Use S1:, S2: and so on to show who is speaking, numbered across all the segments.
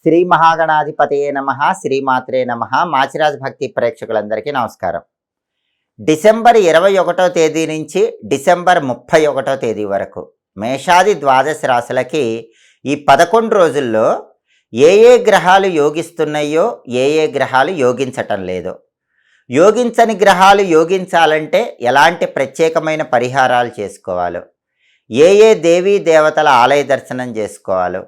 S1: శ్రీ మహాగణాధిపతయే నమ, శ్రీమాత్రే నమ. మాచిరాజ్ భక్తి ప్రేక్షకులందరికీ నమస్కారం. డిసెంబర్ 21వ తేదీ నుంచి డిసెంబర్ 31వ తేదీ వరకు మేషాది ద్వాదశ రాశులకి ఈ 11 రోజుల్లో ఏ గ్రహాలు యోగిస్తున్నాయో, ఏ గ్రహాలు యోగించటం లేదో, యోగించని గ్రహాలు యోగించాలంటే ఎలాంటి ప్రత్యేకమైన పరిహారాలు చేసుకోవాలో, ఏ దేవీ దేవతల ఆలయ దర్శనం చేసుకోవాలో,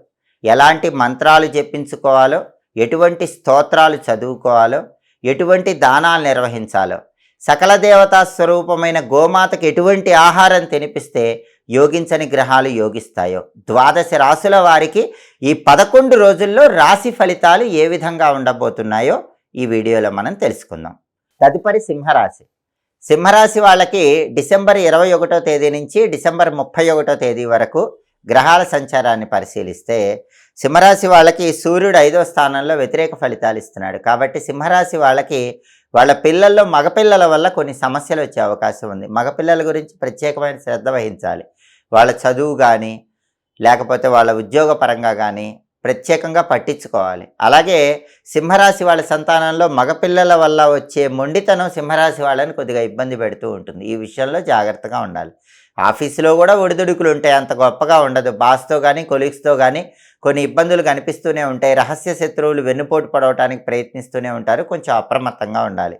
S1: ఎలాంటి మంత్రాలు జపించుకోవాలో, ఎటువంటి స్తోత్రాలు చదువుకోవాలో, ఎటువంటి దానాలు నిర్వహించాలో, సకల దేవతా స్వరూపమైన గోమాతకు ఎటువంటి ఆహారం తినిపిస్తే యోగించని గ్రహాలు యోగిస్తాయో, ద్వాదశ రాశుల వారికి ఈ 11 రోజుల్లో రాశి ఫలితాలు ఏ విధంగా ఉండబోతున్నాయో ఈ వీడియోలో మనం తెలుసుకుందాం. తదుపరి సింహరాశి. సింహరాశి వాళ్ళకి డిసెంబర్ 21వ తేదీ నుంచి డిసెంబర్ 31వ తేదీ వరకు గ్రహాల సంచారాన్ని పరిశీలిస్తే సింహరాశి వాళ్ళకి సూర్యుడు 5వ స్థానంలో వ్యతిరేక ఫలితాలు ఇస్తున్నాడు. కాబట్టి సింహరాశి వాళ్ళకి వాళ్ళ పిల్లల్లో మగపిల్లల వల్ల కొన్ని సమస్యలు వచ్చే అవకాశం ఉంది. మగపిల్లల గురించి ప్రత్యేకమైన శ్రద్ధ వహించాలి. వాళ్ళ చదువు కానీ లేకపోతే వాళ్ళ ఉద్యోగ పరంగా కానీ ప్రత్యేకంగా పట్టించుకోవాలి. అలాగే సింహరాశి వాళ్ళ సంతానంలో మగపిల్లల వల్ల వచ్చే మొండితనం సింహరాశి వాళ్ళని కొద్దిగా ఇబ్బంది పెడుతూ ఉంటుంది. ఈ విషయంలో జాగ్రత్తగా ఉండాలి. ఆఫీసులో కూడా ఒడిదుడుకులు ఉంటాయి, అంత గొప్పగా ఉండదు. బాస్తో కానీ కొలీగ్స్తో కానీ కొన్ని ఇబ్బందులు కనిపిస్తూనే ఉంటాయి. రహస్య శత్రువులు వెన్నుపోటు పడవటానికి ప్రయత్నిస్తూనే ఉంటారు. కొంచెం అప్రమత్తంగా ఉండాలి.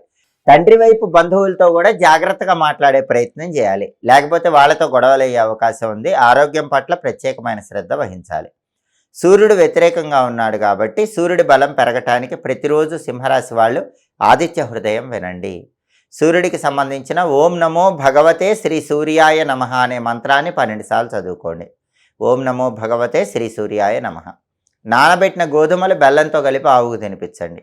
S1: తండ్రి వైపు బంధువులతో కూడా జాగ్రత్తగా మాట్లాడే ప్రయత్నం చేయాలి, లేకపోతే వాళ్ళతో గొడవలు అయ్యే అవకాశం ఉంది. ఆరోగ్యం పట్ల ప్రత్యేకమైన శ్రద్ధ వహించాలి. సూర్యుడు వ్యతిరేకంగా ఉన్నాడు కాబట్టి సూర్యుడి బలం పెరగటానికి ప్రతిరోజు సింహరాశి వాళ్ళు ఆదిత్య హృదయం వినండి. సూర్యుడికి సంబంధించిన ఓం నమో భగవతే శ్రీ సూర్యాయ నమః అనే మంత్రాన్ని 12 సార్లు చదువుకోండి. ఓం నమో భగవతే శ్రీ సూర్యాయ నమః. నానబెట్టిన గోధుమలు బెల్లంతో కలిపి ఆవుకు తినిపించండి.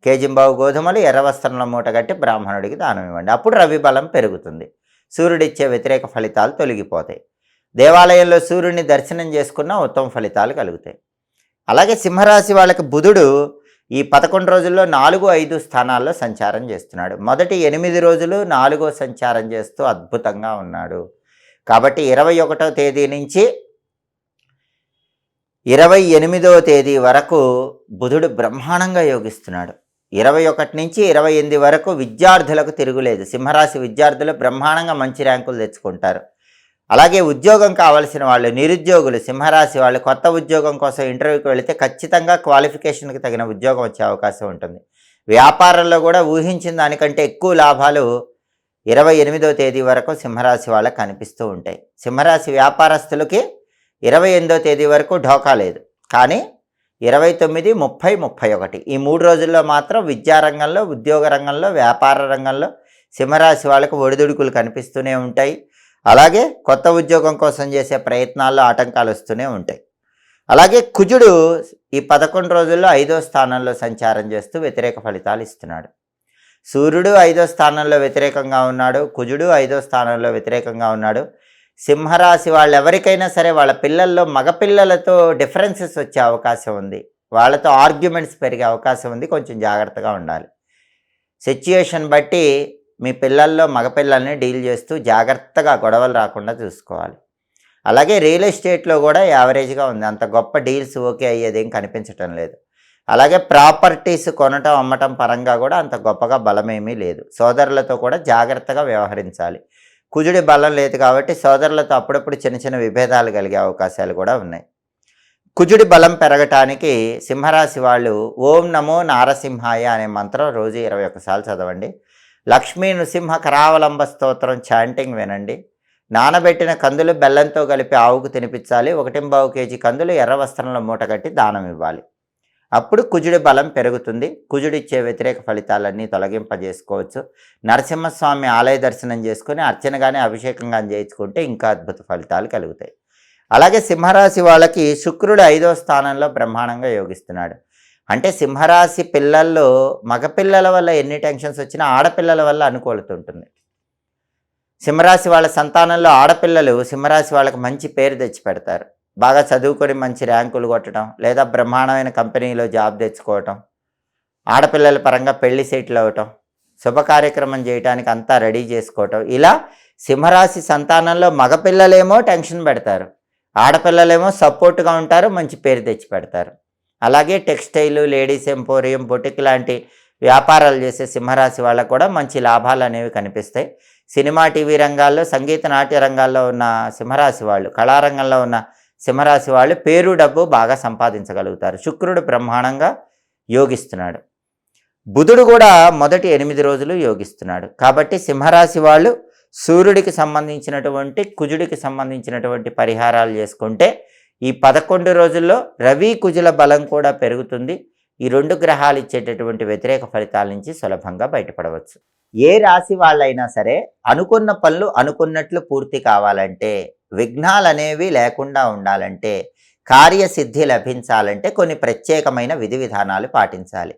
S1: కేజింబావు గోధుమలు ఎర్ర వస్త్రంలో మూటగట్టి బ్రాహ్మణుడికి దానం ఇవ్వండి. అప్పుడు రవి బలం పెరుగుతుంది. సూర్యుడిచ్చే వ్యతిరేక ఫలితాలు తొలగిపోతాయి. దేవాలయంలో సూర్యుడిని దర్శనం చేసుకున్న ఉత్తమ ఫలితాలు కలుగుతాయి. అలాగే సింహరాశి వాళ్ళకి బుధుడు ఈ 11 రోజుల్లో 4, 5 స్థానాల్లో సంచారం చేస్తున్నాడు. మొదటి 8 రోజులు 4వ సంచారం చేస్తూ అద్భుతంగా ఉన్నాడు. కాబట్టి 21వ తేదీ నుంచి 28వ తేదీ వరకు బుధుడు బ్రహ్మాండంగా యోగిస్తున్నాడు. 21 నుంచి 28 వరకు విద్యార్థులకు తిరుగులేదు. సింహరాశి విద్యార్థులు బ్రహ్మాండంగా మంచి ర్యాంకులు తెచ్చుకుంటారు. అలాగే ఉద్యోగం కావాల్సిన వాళ్ళు, నిరుద్యోగులు, సింహరాశి వాళ్ళు కొత్త ఉద్యోగం కోసం ఇంటర్వ్యూకి వెళితే ఖచ్చితంగా క్వాలిఫికేషన్కి తగిన ఉద్యోగం వచ్చే అవకాశం ఉంటుంది. వ్యాపారంలో కూడా ఊహించిన దానికంటే ఎక్కువ లాభాలు 28వ తేదీ వరకు సింహరాశి వాళ్ళకి కనిపిస్తూ ఉంటాయి. సింహరాశి వ్యాపారస్తులకి 28వ తేదీ వరకు ఢోకా లేదు. కానీ 29, 30, 31 ఈ 3 రోజుల్లో మాత్రం విద్యారంగంలో, ఉద్యోగ రంగంలో, వ్యాపార రంగంలో సింహరాశి వాళ్ళకు ఒడిదుడుకులు కనిపిస్తూనే ఉంటాయి. అలాగే కొత్త ఉద్యోగం కోసం చేసే ప్రయత్నాల్లో ఆటంకాలు వస్తూనే ఉంటాయి. అలాగే కుజుడు ఈ 11 రోజుల్లో 5వ స్థానంలో సంచారం చేస్తూ వ్యతిరేక ఫలితాలు ఇస్తున్నాడు. సూర్యుడు 5వ స్థానంలో వ్యతిరేకంగా ఉన్నాడు. కుజుడు 5వ స్థానంలో వ్యతిరేకంగా ఉన్నాడు. సింహరాశి వాళ్ళు ఎవరికైనా సరే వాళ్ళ పిల్లల్లో మగపిల్లలతో డిఫరెన్సెస్ వచ్చే అవకాశం ఉంది. వాళ్ళతో ఆర్గ్యుమెంట్స్ పెరిగే అవకాశం ఉంది. కొంచెం జాగ్రత్తగా ఉండాలి. సిచ్యుయేషన్ బట్టి మీ పిల్లల్లో మగపిల్లల్ని డీల్ చేస్తూ జాగ్రత్తగా గొడవలు రాకుండా చూసుకోవాలి. అలాగే రియల్ ఎస్టేట్లో కూడా యావరేజ్గా ఉంది. అంత గొప్ప డీల్స్ ఓకే అయ్యేదేం కనిపించటం లేదు. అలాగే ప్రాపర్టీస్ కొనటం అమ్మటం పరంగా కూడా అంత గొప్పగా బలమేమీ లేదు. సోదరులతో కూడా జాగ్రత్తగా వ్యవహరించాలి. కుజుడి బలం లేదు కాబట్టి సోదరులతో అప్పుడప్పుడు చిన్న చిన్న విభేదాలు కలిగే అవకాశాలు కూడా ఉన్నాయి. కుజుడి బలం పెరగటానికి సింహరాశి వాళ్ళు ఓం నమో నారసింహాయ అనే మంత్రం రోజు 21 సార్లు చదవండి. లక్ష్మీ నృసింహ కరావలంబ స్తోత్రం చాంటింగ్ వినండి. నానబెట్టిన కందులు బెల్లంతో కలిపి ఆవుకు తినిపించాలి. 1.25 కేజీ కందులు ఎర్ర వస్త్రంలో మూటగట్టి దానం ఇవ్వాలి. అప్పుడు కుజుడి బలం పెరుగుతుంది. కుజుడిచ్చే వ్యతిరేక ఫలితాలన్నీ తొలగింపజేసుకోవచ్చు. నరసింహస్వామి ఆలయ దర్శనం చేసుకుని అర్చన కానీ అభిషేకం కానీ చేయించుకుంటే ఇంకా అద్భుత ఫలితాలు కలుగుతాయి. అలాగే సింహరాశి వాళ్ళకి శుక్రుడు 5వ స్థానంలో బ్రహ్మాండంగా యోగిస్తున్నాడు. అంటే సింహరాశి పిల్లల్లో మగపిల్లల వల్ల ఎన్ని టెన్షన్స్ వచ్చినా ఆడపిల్లల వల్ల అనుకూలత ఉంటుంది. సింహరాశి వాళ్ళ సంతానంలో ఆడపిల్లలు సింహరాశి వాళ్ళకి మంచి పేరు తెచ్చి పెడతారు. బాగా చదువుకొని మంచి ర్యాంకులు కొట్టడం, లేదా బ్రహ్మాండమైన కంపెనీలో జాబ్ తెచ్చుకోవటం, ఆడపిల్లల పరంగా పెళ్లి సెటిల్ అవ్వటం, శుభ కార్యక్రమం చేయడానికి అంతా రెడీ చేసుకోవటం, ఇలా సింహరాశి సంతానంలో మగపిల్లలేమో టెన్షన్ పెడతారు, ఆడపిల్లలేమో సపోర్ట్గా ఉంటారు, మంచి పేరు తెచ్చి పెడతారు. అలాగే టెక్స్టైల్, లేడీస్ ఎంపోరియం, బొటిక్ లాంటి వ్యాపారాలు చేసే సింహరాశి వాళ్ళకు కూడా మంచి లాభాలు అనేవి కనిపిస్తాయి. సినిమా, టీవీ రంగాల్లో, సంగీత, నాట్య రంగాల్లో ఉన్న సింహరాశి వాళ్ళు, కళారంగంలో ఉన్న సింహరాశి వాళ్ళు పేరు, డబ్బు బాగా సంపాదించగలుగుతారు. శుక్రుడు బ్రహ్మాండంగా యోగిస్తున్నాడు. బుధుడు కూడా మొదటి 8 రోజులు యోగిస్తున్నాడు. కాబట్టి సింహరాశి వాళ్ళు సూర్యుడికి సంబంధించినటువంటి, కుజుడికి సంబంధించినటువంటి పరిహారాలు చేసుకుంటే ఈ 11 రోజుల్లో రవి, కుజుల బలం కూడా పెరుగుతుంది. ఈ 2 గ్రహాలు ఇచ్చేటటువంటి వ్యతిరేక ఫలితాల నుంచి సులభంగా బయటపడవచ్చు. ఏ రాశి వాళ్ళైనా సరే అనుకున్న పనులు అనుకున్నట్లు పూర్తి కావాలంటే, విఘ్నాలు అనేవి లేకుండా ఉండాలంటే, కార్యసిద్ధి లభించాలంటే కొన్ని ప్రత్యేకమైన విధి విధానాలు పాటించాలి.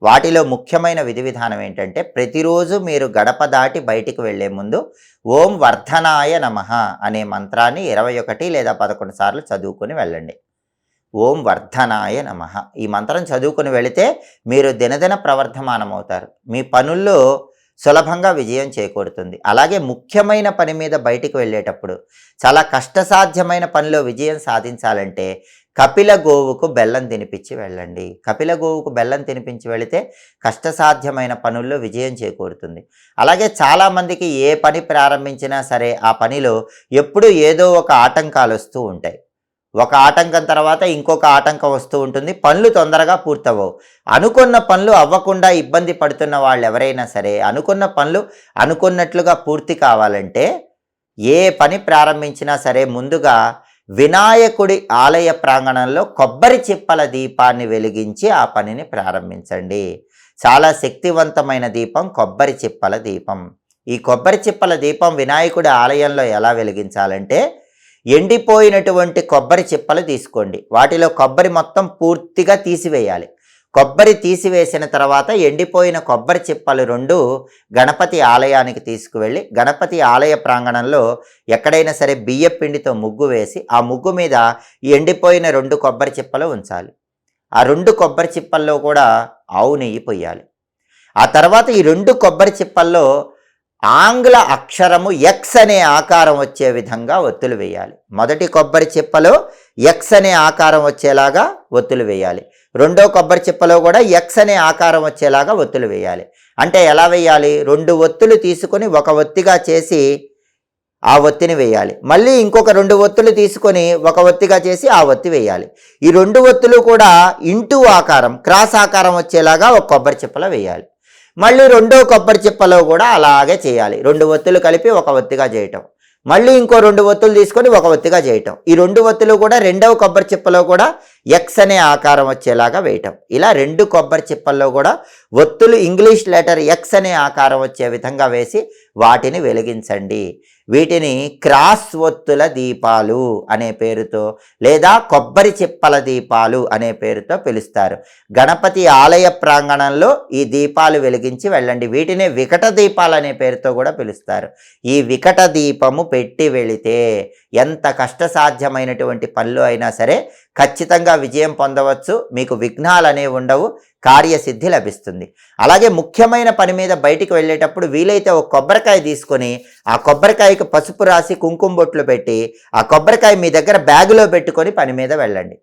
S1: వాటిలో ముఖ్యమైన విధి విధానం ఏంటంటే, ప్రతిరోజు మీరు గడప దాటి బయటికి వెళ్లే ముందు ఓం వర్ధనాయ నమః అనే మంత్రాన్ని 21 లేదా 11 సార్లు చదువుకొని వెళ్ళండి. ఓం వర్ధనాయ నమః ఈ మంత్రం చదువుకొని వెళితే మీరు దినదిన ప్రవర్ధమానమవుతారు. మీ పనుల్లో సులభంగా విజయం చేకూరుతుంది. అలాగే ముఖ్యమైన పని మీద బయటికి వెళ్ళేటప్పుడు, చాలా కష్టసాధ్యమైన పనిలో విజయం సాధించాలంటే కపిల గోవుకు బెల్లం తినిపించి వెళ్ళండి. కపిల గోవుకు బెల్లం తినిపించి వెళితే కష్టసాధ్యమైన పనుల్లో విజయం చేకూరుతుంది. అలాగే చాలామందికి ఏ పని ప్రారంభించినా సరే ఆ పనిలో ఎప్పుడూ ఏదో ఒక ఆటంకాలు వస్తూ ఉంటాయి. ఒక ఆటంకం తర్వాత ఇంకొక ఆటంకం వస్తూ ఉంటుంది. పనులు తొందరగా పూర్తవవు. అనుకున్న పనులు అవ్వకుండా ఇబ్బంది పడుతున్న వాళ్ళు ఎవరైనా సరే, అనుకున్న పనులు అనుకున్నట్లుగా పూర్తి కావాలంటే ఏ పని ప్రారంభించినా సరే ముందుగా వినాయకుడి ఆలయ ప్రాంగణంలో కొబ్బరి చిప్పల దీపాన్ని వెలిగించి ఆ పనిని ప్రారంభించండి. చాలా శక్తివంతమైన దీపం కొబ్బరి చిప్పల దీపం. ఈ కొబ్బరి చిప్పల దీపం వినాయకుడి ఆలయంలో ఎలా వెలిగించాలంటే, ఎండిపోయినటువంటి కొబ్బరి చిప్పలు తీసుకోండి. వాటిలో కొబ్బరి మొత్తం పూర్తిగా తీసివేయాలి. కొబ్బరి తీసివేసిన తర్వాత ఎండిపోయిన కొబ్బరి చిప్పలు 2 గణపతి ఆలయానికి తీసుకువెళ్ళి, గణపతి ఆలయ ప్రాంగణంలో ఎక్కడైనా సరే బియ్య పిండితో ముగ్గు వేసి, ఆ ముగ్గు మీద ఈ ఎండిపోయిన 2 కొబ్బరి చిప్పలు ఉంచాలి. ఆ 2 కొబ్బరి చిప్పల్లో కూడా ఆవు నెయ్యి పొయ్యాలి. ఆ తర్వాత ఈ 2 కొబ్బరి చిప్పల్లో ఆంగ్ల అక్షరము ఎక్స్ అనే ఆకారం వచ్చే విధంగా ఒత్తులు వేయాలి. మొదటి కొబ్బరి చిప్పలో ఎక్స్ అనే ఆకారం వచ్చేలాగా ఒత్తులు వేయాలి. రెండో కొబ్బరి చిప్పలో కూడా ఎక్స్ అనే ఆకారం వచ్చేలాగా ఒత్తులు వేయాలి. అంటే ఎలా వేయాలి? 2 ఒత్తులు తీసుకొని ఒక ఒత్తిగా చేసి ఆ ఒత్తిని వేయాలి. మళ్ళీ ఇంకొక 2 ఒత్తులు తీసుకొని ఒక ఒత్తిగా చేసి ఆ ఒత్తి వేయాలి. ఈ 2 ఒత్తులు కూడా ఇంటూ ఆకారం, క్రాస్ ఆకారం వచ్చేలాగా ఒక కొబ్బరి చిప్పలో వేయాలి. మళ్ళీ రెండో కొబ్బరి చిప్పలో కూడా అలాగే చేయాలి. 2 ఒత్తులు కలిపి ఒక ఒత్తిగా చేయటం, మళ్ళీ ఇంకో 2 ఒత్తులు తీసుకొని ఒక ఒత్తిగా చేయటం. ఈ 2 ఒత్తులు కూడా రెండవ కొబ్బరి చిప్పలో కూడా ఎక్స్ అనే ఆకారం వచ్చేలాగా వేయటం. ఇలా 2 కొబ్బరి చిప్పల్లో కూడా ఒత్తులు ఇంగ్లీష్ లెటర్ ఎక్స్ అనే ఆకారం వచ్చే విధంగా వేసి వాటిని వెలిగించండి. వీటిని క్రాస్ ఒత్తుల దీపాలు అనే పేరుతో లేదా కొబ్బరి చిప్పల దీపాలు అనే పేరుతో పిలుస్తారు. గణపతి ఆలయ ప్రాంగణంలో ఈ దీపాలు వెలిగించి వెళ్ళండి. వీటిని వికట దీపాలు అనే పేరుతో కూడా పిలుస్తారు. ఈ వికట దీపము పెట్టి వెళితే ఎంత కష్టసాధ్యమైనటువంటి పనులు అయినా సరే ఖచ్చితంగా విజయం పొందవచ్చు. మీకు విఘ్నాలు అనేవి ఉండవు, కార్యసిద్ధి లభిస్తుంది. అలాగే ముఖ్యమైన పని మీద బయటికి వెళ్ళేటప్పుడు వీలైతే ఒక కొబ్బరికాయ తీసుకొని ఆ కొబ్బరికాయకు పసుపు రాసి కుంకుమ బొట్లు పెట్టి ఆ కొబ్బరికాయ మీ దగ్గర బ్యాగులో పెట్టుకొని పని మీద వెళ్ళండి.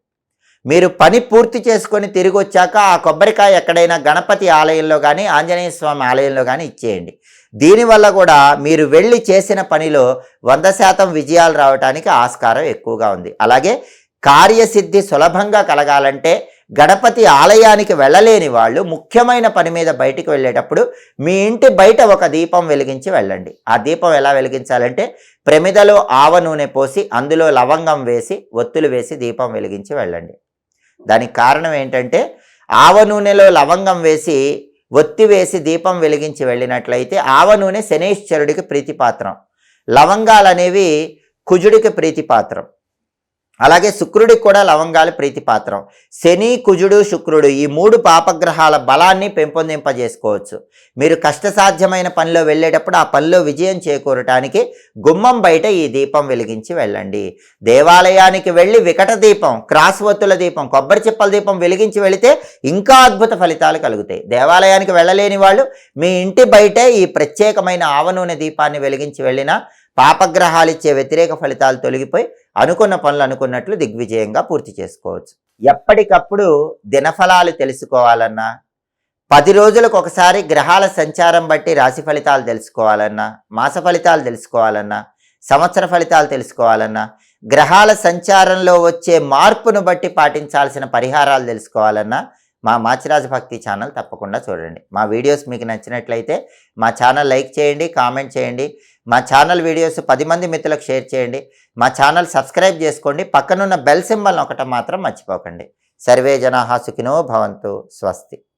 S1: మీరు పని పూర్తి చేసుకొని తిరిగి వచ్చాక ఆ కొబ్బరికాయ ఎక్కడైనా గణపతి ఆలయంలో కానీ ఆంజనేయ స్వామి ఆలయంలో కానీ ఇచ్చేయండి. దీనివల్ల కూడా మీరు వెళ్ళి చేసిన పనిలో 100% విజయాలు రావడానికి ఆస్కారం ఎక్కువగా ఉంది. అలాగే కార్యసిద్ధి సులభంగా కలగాలంటే గణపతి ఆలయానికి వెళ్ళలేని వాళ్ళు ముఖ్యమైన పని మీద బయటికి వెళ్ళేటప్పుడు మీ ఇంటి బయట ఒక దీపం వెలిగించి వెళ్ళండి. ఆ దీపం ఎలా వెలిగించాలంటే, ప్రమిదలో ఆవ నూనె పోసి అందులో లవంగం వేసి ఒత్తులు వేసి దీపం వెలిగించి వెళ్ళండి. దానికి కారణం ఏంటంటే, ఆవ నూనెలో లవంగం వేసి ఒత్తి వేసి దీపం వెలిగించి వెళ్ళినట్లయితే ఆవ నూనె శనైశ్వరుడికి ప్రీతిపాత్రం, లవంగాలు అనేవి కుజుడికి ప్రీతిపాత్రం. అలాగే శుక్రుడికి కూడా లవంగాలు ప్రీతిపాత్రం. శని, కుజుడు, శుక్రుడు ఈ 3 పాపగ్రహాల బలాన్ని పెంపొందింపజేసుకోవచ్చు. మీరు కష్టసాధ్యమైన పనిలో వెళ్ళేటప్పుడు ఆ పనిలో విజయం చేకూరటానికి గుమ్మం బయట ఈ దీపం వెలిగించి వెళ్ళండి. దేవాలయానికి వెళ్ళి వికట దీపం, క్రాస్ ఒత్తుల దీపం, కొబ్బరి చిప్పల దీపం వెలిగించి వెళితే ఇంకా అద్భుత ఫలితాలు కలుగుతాయి. దేవాలయానికి వెళ్ళలేని వాళ్ళు మీ ఇంటి బయటే ఈ ప్రత్యేకమైన ఆవ నూనె దీపాన్ని వెలిగించి వెళ్ళినా పాపగ్రహాలు ఇచ్చే వ్యతిరేక ఫలితాలు తొలగిపోయి అనుకున్న పనులు అనుకున్నట్లు దిగ్విజయంగా పూర్తి చేసుకోవచ్చు. ఎప్పటికప్పుడు దినఫలాలు తెలుసుకోవాలన్నా, 10 రోజులకు ఒకసారి గ్రహాల సంచారం బట్టి రాశి ఫలితాలు తెలుసుకోవాలన్నా, మాస ఫలితాలు తెలుసుకోవాలన్నా, సంవత్సర ఫలితాలు తెలుసుకోవాలన్నా, గ్రహాల సంచారంలో వచ్చే మార్పును బట్టి పాటించాల్సిన పరిహారాలు తెలుసుకోవాలన్నా మా మాచిరాజు భక్తి ఛానల్ తప్పకుండా చూడండి. మా వీడియోస్ మీకు నచ్చినట్లయితే మా ఛానల్ లైక్ చేయండి, కామెంట్ చేయండి. మా ఛానల్ వీడియోస్ 10 మంది మిత్రులకు షేర్ చేయండి. మా ఛానల్ సబ్స్క్రైబ్ చేసుకోండి. పక్కనున్న బెల్ సింబల్ నొక్కటం మాత్రం మర్చిపోకండి. సర్వే జనాః సుఖినో భవంతు. స్వస్తి.